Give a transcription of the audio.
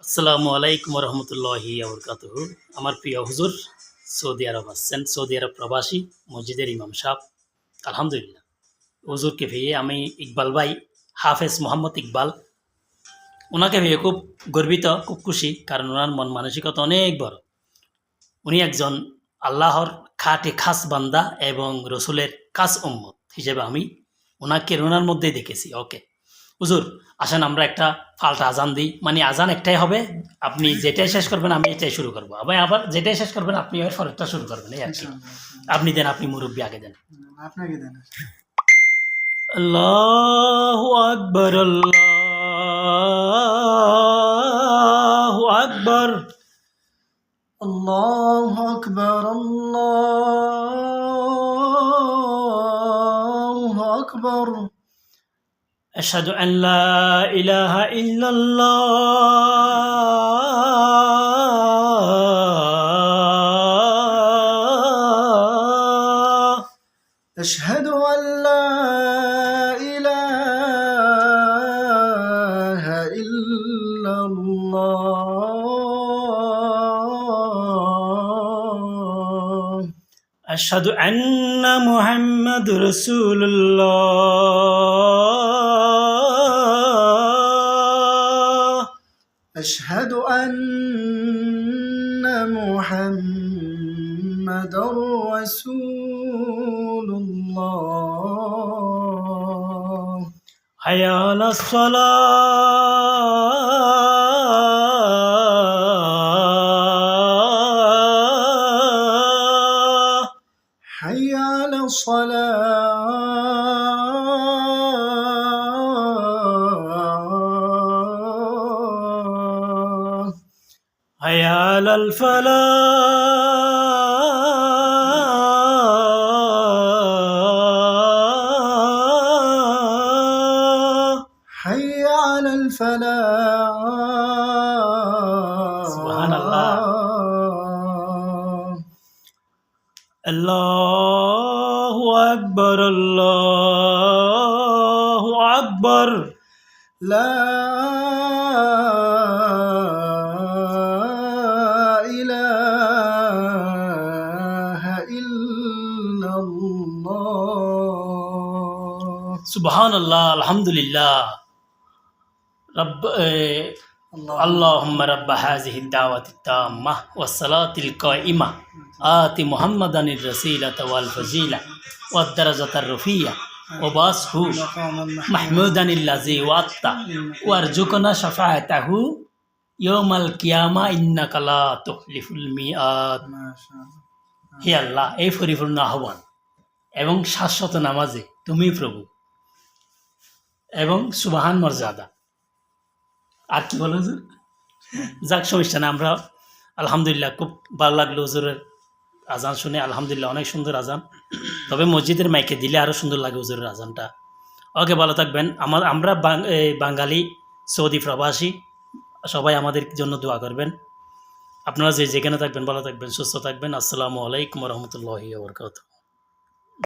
আসসালামু আলাইকুম রহমতুল্লাহি আবরকাতুহু। আমার প্রিয় হুজুর সৌদি আরব আসছেন, সৌদি আরব প্রবাসী মসজিদের ইমাম সাহেব। আলহামদুলিল্লাহ, হুজুরকে পেয়ে আমি ইকবাল ভাই, হাফেজ মোহাম্মদ ইকবাল, ওনাকে পেয়ে খুব গর্বিত, খুব খুশি, কারণ ওনার মন মানসিকতা অনেক বড়। উনি একজন আল্লাহর খাঁটি খাস বান্দা এবং রসুলের খাস উম্মত হিসেবে আমি ওনাকে ওনার মধ্যেই দেখেছি। ওকে হুজুর, আসেন আমরা একটা ফাল্টা আজান দিই, মানে আজান একটাই হবে, আপনি যেটাই শেষ করবেন আমি এটাই শুরু করবো, আবার যেটাই শেষ করবেন আপনি এর পরেরটা শুরু করবেন, এই আর কি। আপনি দেন, আপনি মুরব্বী আগে দেন। আপনাকে দেন। আল্লাহু আকবার, আল্লাহু আকবার, আল্লাহু আকবার, আল্লাহু আকবার। আশহাদু আন লা ইলাহা ইল্লাল্লাহ। أشهد أن لا إله إلا الله. আশহাদু আন্না মুহাম্মাদুর রাসূলুল্লাহ। أشهد أن محمدا رسول الله. হাইয়া আলাস সালাহ। حي على الصلاة. হাইয়া আলাল ফালাহ। حي على الفلاح. সুবহানাল্লাহ। আল্লাহু আকবার, আল্লাহু আকবার। لا إله إلا الله. সুবহানাল্লাহ, আলহামদুলিল্লাহ। اللهم رب هذه الدعوة التامة والصلاة القائمة آت محمدا الرسيلة والفضيلة والدرجة الرفيعة وبعثه محمودا الذي وعدته وارزقنا شفاعته يوم القيامة إنك لا تخلف الميعاد. ما شاء الله. হে আল্লাহ, এই পরিপূর্ণ আহ্বান এবং শাশ্বত নামাজে তুমি প্রভু এবং সুবহান মর্যাদা। আর কি বলো হুজুর? যাক, সমস্যা না। আমরা আলহামদুলিল্লাহ খুব ভালো লাগলো হুজুরের আজান শুনে। আলহামদুলিল্লাহ, অনেক সুন্দর আজান, তবে মসজিদের মাইকে দিলে আরও সুন্দর লাগে হুজুরের আজানটা। ওকে, ভালো থাকবেন। আমরা বাঙালি সৌদি প্রবাসী, সবাই আমাদের জন্য দোয়া করবেন। আপনারা যেখানে থাকবেন ভালো থাকবেন, সুস্থ থাকবেন। আসসালামু আলাইকুম রহমতুল্লাহি ওয়া বারাকাতুহু।